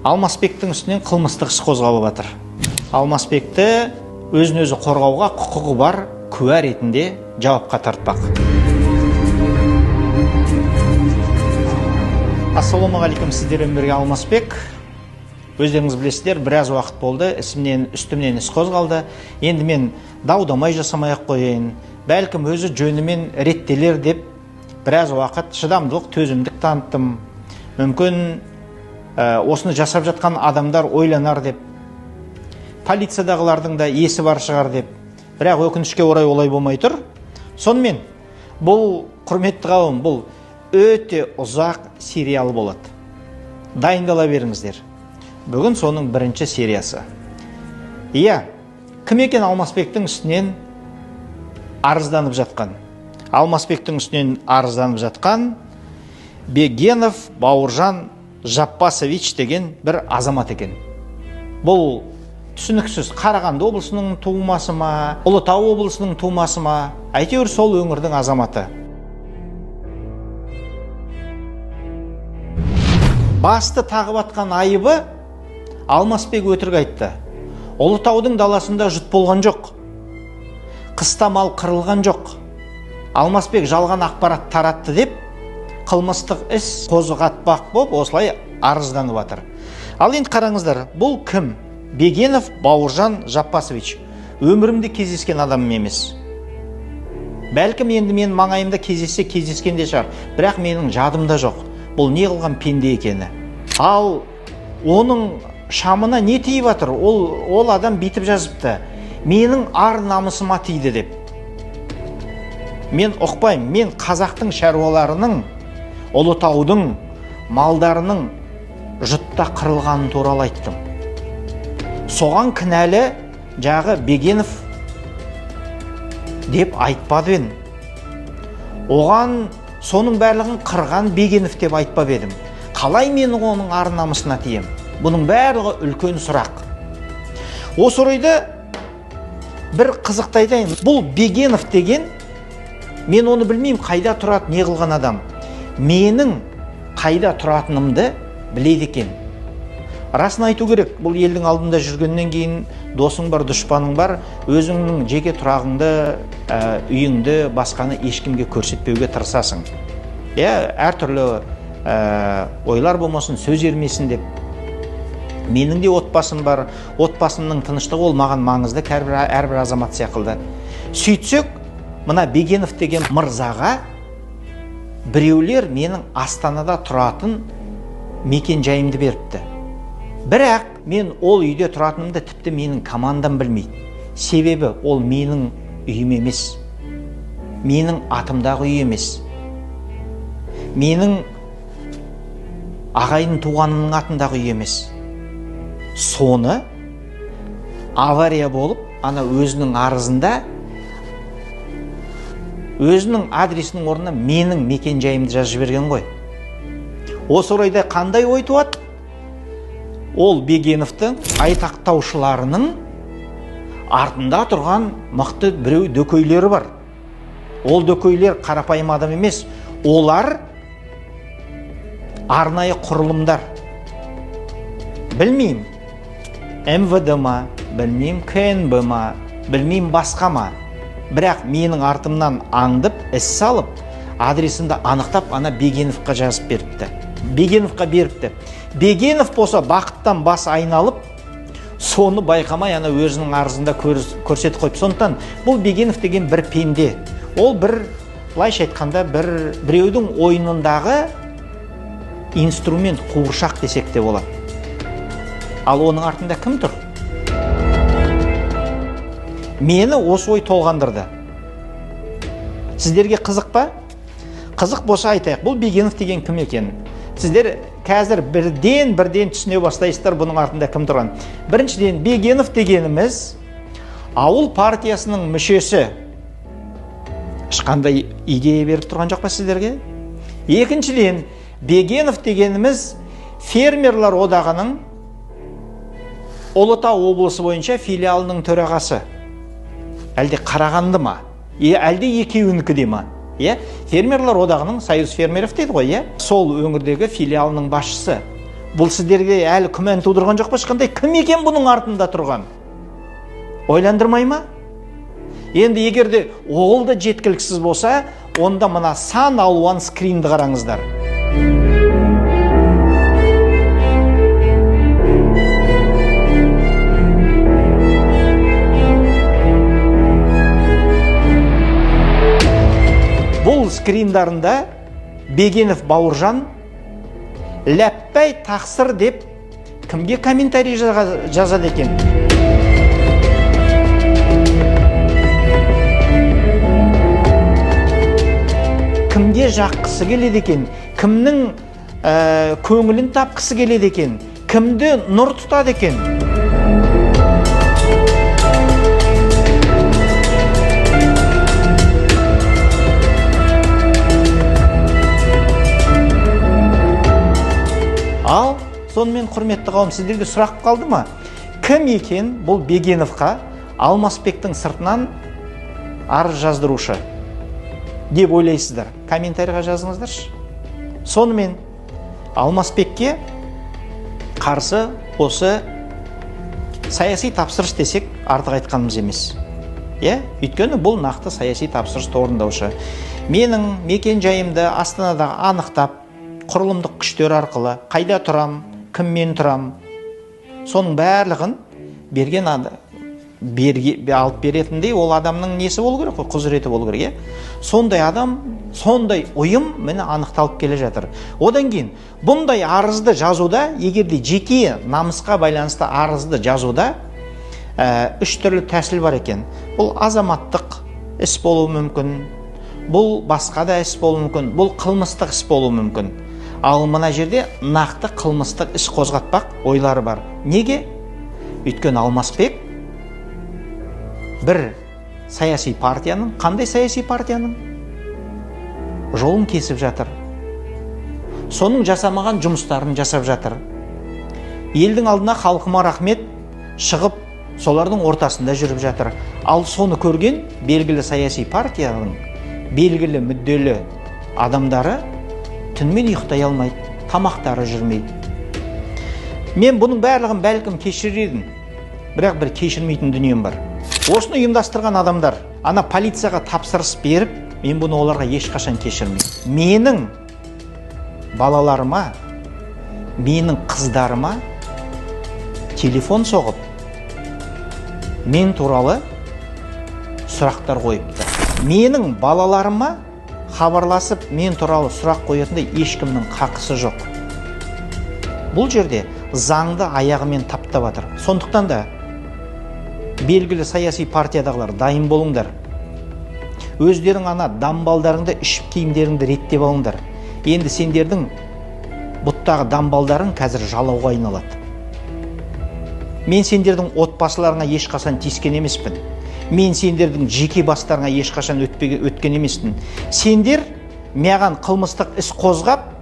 Алмасбектің үстінен қылмыстық іс қозғалып жатыр. Алмасбекті өзін өзі қорғауға құқығы бар куә ретінде жауапқа тартпақ. Ассалаумағалейкум, сіздермен бірге Алмасбек. Өздеріңіз білесіздер, біраз уақыт болды, үстімнен іс қозғалды. Енді мен даудамай жасамай-ақ қояйын, бәлкім өзі жөнімен реттелер деп біраз уақыт шыдамдылық, төзімдік таныттым. Мүмкін осыны жасап жатқан адамдар ойланар деп, полициядағылардың да есі бар шығар деп, бірақ өкінішке орай олай болмай тұр. Сонымен, бұл құрметті қауым, бұл өте ұзақ сериал болады. Дайындала беріңіздер. Бүгін соның бірінші сериясы. Кім екен Алмасбектің үстінен арызданып жатқан? Алмасбектің үстінен арызданып жатқан Бегенов Бауыржан Жаппасович деген бір азамат екен. Бұл түсініксіз, Қарағанды облысының тумасы ма, Ұлытау облысының тумасы ма, әйтеуір сол өңірдің азаматы. Басты тағып атқан айыбы, Алмасбек өтірік айтты. Ұлытаудың даласында жұт болған жоқ. Қыста мал қырылған жоқ. Алмасбек жалған ақпарат таратты деп, қылмыстық іс қозғатпақ боп, осылай арызданып жатыр. Ал енді қараңыздар, бұл кім? Бегенов Бауыржан Жаппасович. Өмірімде кездескен адамым емес. Бәлкім енді мен маңайымда кездескен де шығар, бірақ менің жадымда жоқ. Бұл не қылған пенде екені. Ал оның шамына не тиіп жатыр? Ол адам битіп жазыпты. Менің ар намысыма тиді деп. Мен ұқпаймын, мен қазақтың шаруаларының, Ұлытаудың малдарының жұтта қырылғанын туралы айттым. Соған кінәлі жағы Бегенов деп айтпады едім. Оған соның барлығын қырған Бегенов деп айтпап едім. Қалай менің оның ар намысына тием? Бұның барлығы үлкен сұрақ. Осы орайда бір қызықты айтайын. Бұл Бегенов деген, мен оны білмеймін, қайда тұрады, не қылған адам. Менің қайда тұратынымды біледі екен. Расын айту керек, бұл елдің алдында жүргеннен кейін досың бар, дұшпаның бар, өзіңнің жеке тұрағыңды, үйіңді, басқаны ешкімге көрсетпеуге тырысасың. Әртүрлі ойлар болмасын, сөз ермесін деп. Менің де отбасым бар, отбасымның тыныштығы ол маған маңызды, әрбір азамат сияқты. Сөйтсек, мына Бегенов деген мырзаға біреулер менің Астанада тұратын мекен жайымды беріпті. Бірақ мен ол үйде тұратынымды тіпті менің командам білмейді. Себебі ол менің үйім емес. Менің атымдағы үй емес. Менің ағайын туғанымның атындағы үй емес. Соны авария болып, ана өзінің арызында өзінің адресінің орнына менің мекен жайымды жазып жіберген ғой. Осы орайда қандай ой туады? Ол Бегеновтың айтақтаушыларының артында тұрған мықты біреу дөкейлері бар. Ол дөкейлер қарапайым адам емес. Олар арнайы құрылымдар. Білмеймін, МВД ма, білмеймін, КНБ ма, білмеймін, басқа ма. Бірақ менің артымнан аңдып, іс салып, адресімді анықтап, ана Бегеновқа жазып беріпті. Бегеновқа беріпті. Бегенов болса бақыттан бас айналып, соны байқамай ана өзінің арызында көрсетіп қойып. Сондықтан бұл Бегенов деген бір пенде. Ол бір, былайша айтқанда, біреудің ойынындағы инструмент, қуыршақ десек те болады. Ал оның артында кім тұр? Мені осы ой толғандырды. Сіздерге қызық па? Қызық болса айтайық, бұл Бегенов деген кім екен? Сіздер қазір бірден түсіне бастайсыздар бұның артында кім тұрған. Біріншіден, Бегенов дегеніміз ауыл партиясының мүшесі. Ешқандай идея беріп тұрған жоқ па сіздерге? Екіншіден, Бегенов дегеніміз фермерлар одағының Ұлытау облысы бойынша филиалының төрағасы. Әлде Қарағанды ма? Әлде екеуінікі де ма? Фермерлар одағының, Союз фермеров дейді ғой, сол өңірдегі филиалының басшысы. Бұл сіздерге әлі күмән тудырған жоқ па ешқандай? Кім екен бұның артында тұрған? Ойландырмай ма? Енді егерде ол да жеткіліксіз болса, онда мына сан алуан скринді қараңыздар. Бұл скриндарында Бегенов Бауыржан ләппәй тақсыр деп кімге комментарий жазады екен? Кімге жаққысы келеді екен? Кімнің көңілін тапқысы келеді екен? Кімді нұр тұтады екен? Ал, сонымен құрметті қауым, сіздерге сұрақ қалды ма? Кім екен бұл Бегеновқа Алмасбектің сыртынан арыз жаздырушы деп ойлайсыздар? Комментарийға жазыңыздаршы. Сонымен Алмасбекке қарсы осы саяси тапсырыс десек артық айтқанымыз емес. Өйткені бұл нақты саяси тапсырысты орындаушы. Менің мекен жайымды Астанадағы анықтап, құрылымдық күштер арқылы қайда тұрам, кіммен тұрам, соның барлығын берген алып беретіндей ол адамның несі болу керек, құзыреті болу керек. Сондай адам, сондай ұйым мені анықталып келе жатыр. Одан кейін бұндай арызды жазуда, егерде жеке намысқа байланысты арызды жазуда үш түрлі тәсіл бар екен. Бұл азаматтық іс болуы мүмкін, бұл басқа да іс болуы мүмкін, бұл қылмыстық іс болуы мүмкін. Ал мына жерде нақты қылмыстық іс қозғатпақ ойлары бар. Неге? Өйткені Алмасбек бір саяси партияның, қандай саяси партияның жолын кесіп жатыр. Соның жасамаған жұмыстарын жасап жатыр. Елдің алдына халқыма рахмет шығып, солардың ортасында жүріп жатыр. Ал соны көрген белгілі саяси партияның белгілі мүдделі адамдары түнмен ұйықтай алмайды, тамақтары жүрмейді. Мен бұның барлығын бәлкім кешірерdim, бірақ бір кешірмейтін дүнием бар. Осыны ұйымдастырған адамдар, ана полицияға тапсырыс беріп, мен бұны оларға ешқашан кешірмеймін. Менің балаларыма, менің қыздарыма телефон соғып, мен туралы сұрақтар қойыпты. Менің балаларыма хабарласып, мен туралы сұрақ қоятындай ешкімнің қақысы жоқ. Бұл жерде заңды аяғымен таптап жатыр. Сондықтан да белгілі саяси партиядағылар дайын болыңдар. Өздерің ана дамбалдарыңды, ішіп киімдеріңді реттеп алыңдар. Енді сендердің бұттағы дамбалдарың қазір жалауға айналады. Мен сендердің отбасыларыңа ешқашан тиіскен емеспін. Мен сендердің жеке бастарыңа ешқашан өткен емеспін. Сендер маған қылмыстық іс қозғап,